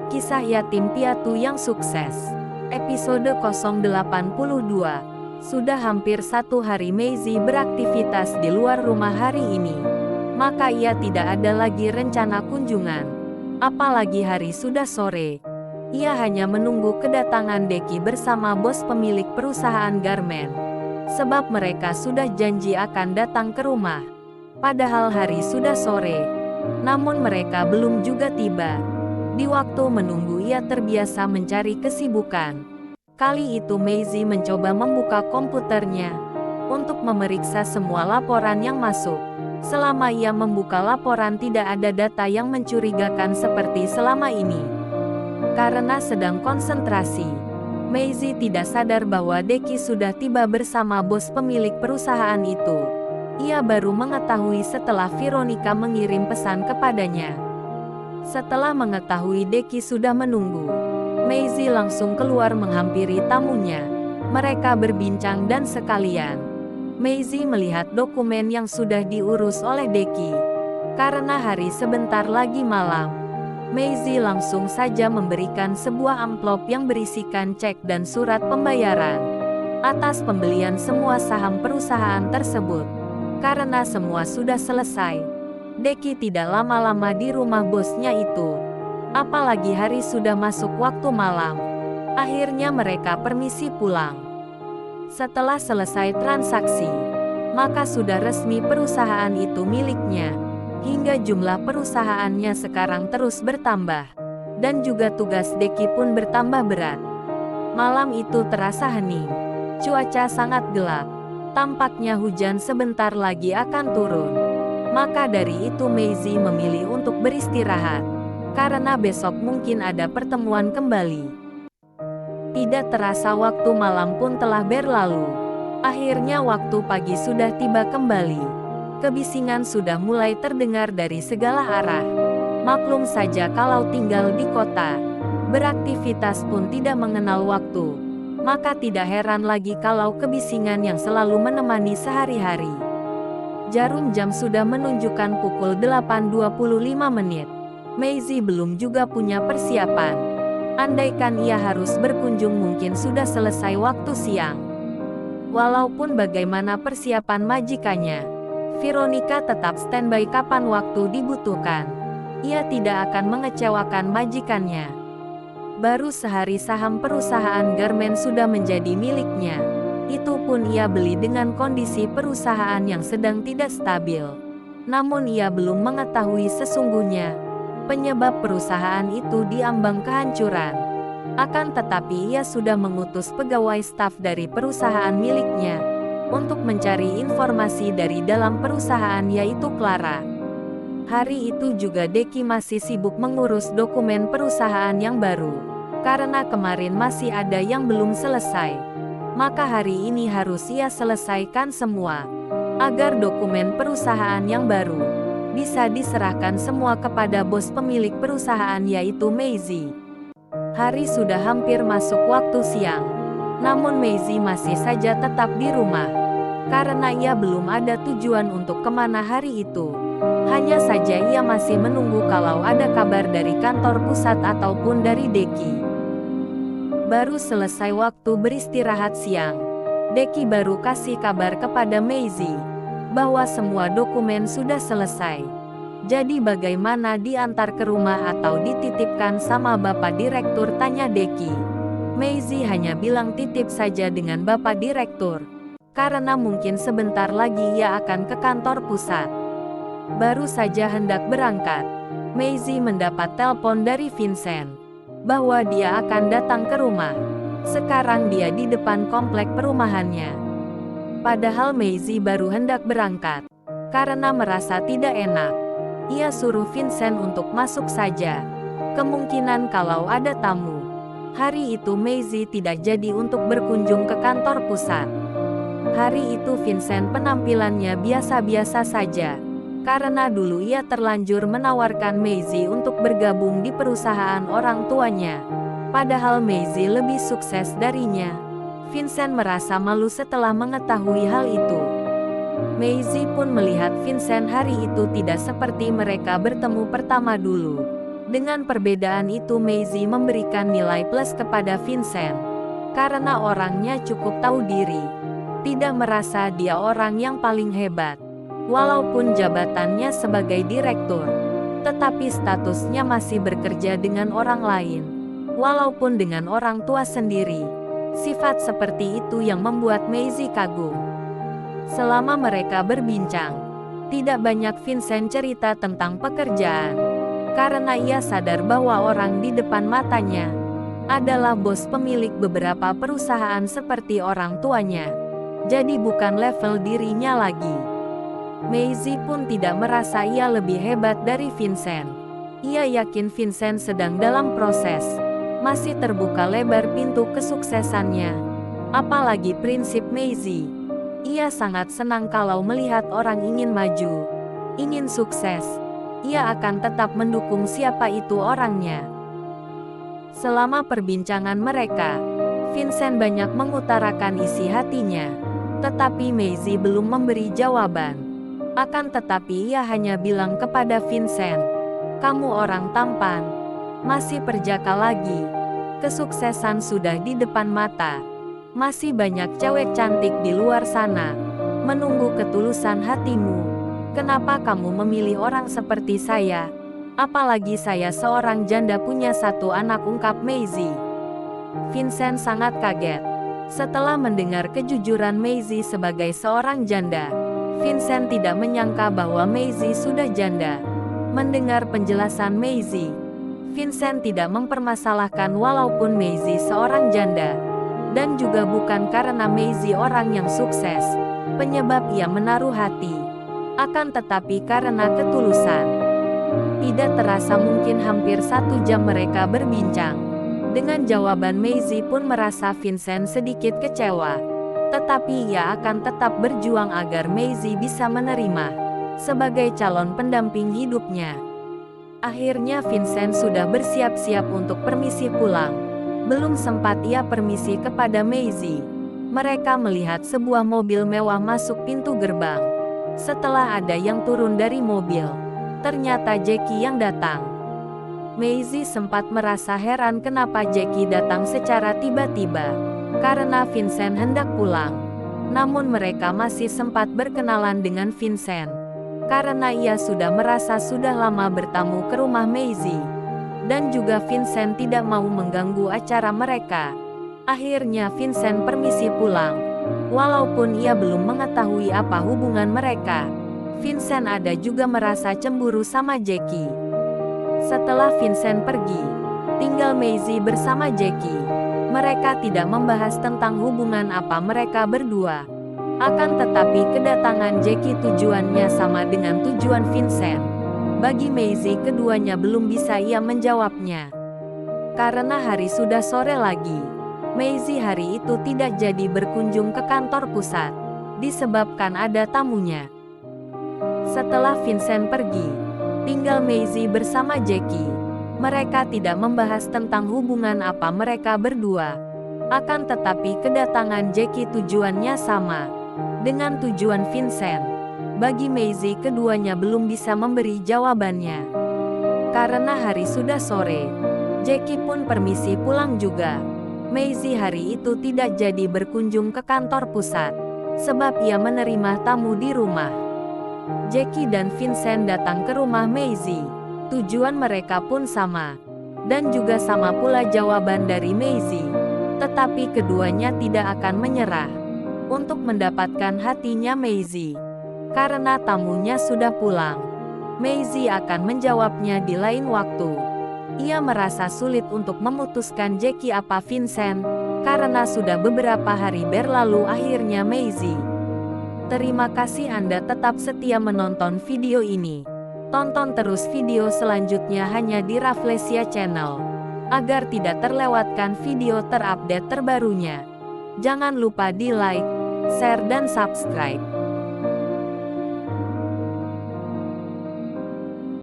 Kisah Yatim Piatu yang Sukses. Episode 082. Sudah hampir 1 hari Maisie beraktivitas di luar rumah hari ini. Maka ia tidak ada lagi rencana kunjungan. Apalagi hari sudah sore. Ia hanya menunggu kedatangan Deki bersama bos pemilik perusahaan garmen. Sebab mereka sudah janji akan datang ke rumah. Padahal hari sudah sore. Namun mereka belum juga tiba. Di waktu menunggu ia terbiasa mencari kesibukan. Kali itu Maisie mencoba membuka komputernya untuk memeriksa semua laporan yang masuk. Selama ia membuka laporan tidak ada data yang mencurigakan seperti selama ini. Karena sedang konsentrasi, Maisie tidak sadar bahwa Deki sudah tiba bersama bos pemilik perusahaan itu. Ia baru mengetahui setelah Veronica mengirim pesan kepadanya. Setelah mengetahui Deki sudah menunggu, Maisie langsung keluar menghampiri tamunya. Mereka berbincang dan sekalian Maisie melihat dokumen yang sudah diurus oleh Deki. Karena hari sebentar lagi malam, Maisie langsung saja memberikan sebuah amplop yang berisikan cek dan surat pembayaran atas pembelian semua saham perusahaan tersebut. Karena semua sudah selesai, Deki tidak lama-lama di rumah bosnya itu. Apalagi hari sudah masuk waktu malam. Akhirnya mereka permisi pulang. Setelah selesai transaksi, maka sudah resmi perusahaan itu miliknya. Hingga jumlah perusahaannya sekarang terus bertambah. Dan juga tugas Deki pun bertambah berat. Malam itu terasa hening. Cuaca sangat gelap. Tampaknya hujan sebentar lagi akan turun. Maka dari itu Maisie memilih untuk beristirahat. Karena besok mungkin ada pertemuan kembali. Tidak terasa waktu malam pun telah berlalu. Akhirnya waktu pagi sudah tiba kembali. Kebisingan sudah mulai terdengar dari segala arah. Maklum saja kalau tinggal di kota, beraktivitas pun tidak mengenal waktu. Maka tidak heran lagi kalau kebisingan yang selalu menemani sehari-hari. Jarum jam sudah menunjukkan pukul 8.25 menit. Maisie belum juga punya persiapan. Andaikan ia harus berkunjung mungkin sudah selesai waktu siang. Walaupun bagaimana persiapan majikannya, Veronica tetap standby kapan waktu dibutuhkan. Ia tidak akan mengecewakan majikannya. Baru sehari saham perusahaan garmen sudah menjadi miliknya. Itu pun ia beli dengan kondisi perusahaan yang sedang tidak stabil. Namun ia belum mengetahui sesungguhnya penyebab perusahaan itu diambang kehancuran. Akan tetapi ia sudah mengutus pegawai staf dari perusahaan miliknya untuk mencari informasi dari dalam perusahaan yaitu Clara. Hari itu juga Deki masih sibuk mengurus dokumen perusahaan yang baru. Karena kemarin masih ada yang belum selesai. Maka hari ini harus ia selesaikan semua, agar dokumen perusahaan yang baru bisa diserahkan semua kepada bos pemilik perusahaan yaitu Maisie. Hari sudah hampir masuk waktu siang, namun Maisie masih saja tetap di rumah. Karena ia belum ada tujuan untuk kemana hari itu. Hanya saja ia masih menunggu kalau ada kabar dari kantor pusat ataupun dari Deki. Baru selesai waktu beristirahat siang, Deki baru kasih kabar kepada Maisie bahwa semua dokumen sudah selesai. Jadi bagaimana diantar ke rumah atau dititipkan sama Bapak Direktur, tanya Deki. Maisie hanya bilang titip saja dengan Bapak Direktur. Karena mungkin sebentar lagi ia akan ke kantor pusat. Baru saja hendak berangkat, Maisie mendapat telepon dari Vincent bahwa dia akan datang ke rumah. Sekarang dia di depan komplek perumahannya. Padahal Maisie baru hendak berangkat. Karena merasa tidak enak, ia suruh Vincent untuk masuk saja. Kemungkinan kalau ada tamu. Hari itu Maisie tidak jadi untuk berkunjung ke kantor pusat. Hari itu Vincent penampilannya biasa-biasa saja. Karena dulu ia terlanjur menawarkan Maisie untuk bergabung di perusahaan orang tuanya. Padahal Maisie lebih sukses darinya. Vincent merasa malu setelah mengetahui hal itu. Maisie pun melihat Vincent hari itu tidak seperti mereka bertemu pertama dulu. Dengan perbedaan itu Maisie memberikan nilai plus kepada Vincent. Karena orangnya cukup tahu diri. Tidak merasa dia orang yang paling hebat. Walaupun jabatannya sebagai direktur, tetapi statusnya masih bekerja dengan orang lain. Walaupun dengan orang tua sendiri. Sifat seperti itu yang membuat Maisie kagum. Selama mereka berbincang, tidak banyak Vincent cerita tentang pekerjaan. Karena ia sadar bahwa orang di depan matanya adalah bos pemilik beberapa perusahaan seperti orang tuanya. Jadi bukan level dirinya lagi. Maisie pun tidak merasa ia lebih hebat dari Vincent. Ia yakin Vincent sedang dalam proses. Masih terbuka lebar pintu kesuksesannya. Apalagi prinsip Maisie. Ia sangat senang kalau melihat orang ingin maju, ingin sukses. Ia akan tetap mendukung siapa itu orangnya. Selama perbincangan mereka, Vincent banyak mengutarakan isi hatinya. Tetapi Maisie belum memberi jawaban. Akan tetapi ia hanya bilang kepada Vincent, "Kamu orang tampan, masih perjaka lagi. Kesuksesan sudah di depan mata. Masih banyak cewek cantik di luar sana, menunggu ketulusan hatimu. Kenapa kamu memilih orang seperti saya? Apalagi saya seorang janda punya satu anak," ungkap Maisie. Vincent sangat kaget. Setelah mendengar kejujuran Maisie sebagai seorang janda, Vincent tidak menyangka bahwa Maisie sudah janda. Mendengar penjelasan Maisie, Vincent tidak mempermasalahkan walaupun Maisie seorang janda. Dan juga bukan karena Maisie orang yang sukses, penyebab ia menaruh hati. Akan tetapi karena ketulusan. Tidak terasa mungkin hampir 1 jam mereka berbincang. Dengan jawaban Maisie pun merasa Vincent sedikit kecewa. Tetapi ia akan tetap berjuang agar Maisie bisa menerima sebagai calon pendamping hidupnya. Akhirnya Vincent sudah bersiap-siap untuk permisi pulang. Belum sempat ia permisi kepada Maisie, mereka melihat sebuah mobil mewah masuk pintu gerbang. Setelah ada yang turun dari mobil, ternyata Jackie yang datang. Maisie sempat merasa heran kenapa Jackie datang secara tiba-tiba. Karena Vincent hendak pulang. Namun mereka masih sempat berkenalan dengan Vincent. Karena ia sudah merasa sudah lama bertamu ke rumah Maisie. Dan juga Vincent tidak mau mengganggu acara mereka. Akhirnya Vincent permisi pulang. Walaupun ia belum mengetahui apa hubungan mereka, Vincent ada juga merasa cemburu sama Jackie. Setelah Vincent pergi, tinggal Maisie bersama Jackie. Mereka tidak membahas tentang hubungan apa mereka berdua. Akan tetapi kedatangan Jackie tujuannya sama dengan tujuan Vincent. Bagi Maisie keduanya belum bisa ia menjawabnya. Karena hari sudah sore lagi, Maisie hari itu tidak jadi berkunjung ke kantor pusat. Disebabkan ada tamunya. Setelah Vincent pergi, tinggal Maisie bersama Jackie. Mereka tidak membahas tentang hubungan apa mereka berdua. Akan tetapi kedatangan Jackie tujuannya sama dengan tujuan Vincent. Bagi Maisie keduanya belum bisa memberi jawabannya. Karena hari sudah sore, Jackie pun permisi pulang juga. Maisie hari itu tidak jadi berkunjung ke kantor pusat, sebab ia menerima tamu di rumah. Jackie dan Vincent datang ke rumah Maisie. Tujuan mereka pun sama. Dan juga sama pula jawaban dari Maisie. Tetapi keduanya tidak akan menyerah untuk mendapatkan hatinya Maisie. Karena tamunya sudah pulang, Maisie akan menjawabnya di lain waktu. Ia merasa sulit untuk memutuskan Jackie apa Vincent, karena sudah beberapa hari berlalu. Akhirnya Maisie. Terima kasih Anda tetap setia menonton video ini. Tonton terus video selanjutnya hanya di Rafflesia Channel, agar tidak terlewatkan video terupdate terbarunya. Jangan lupa di like, share dan subscribe.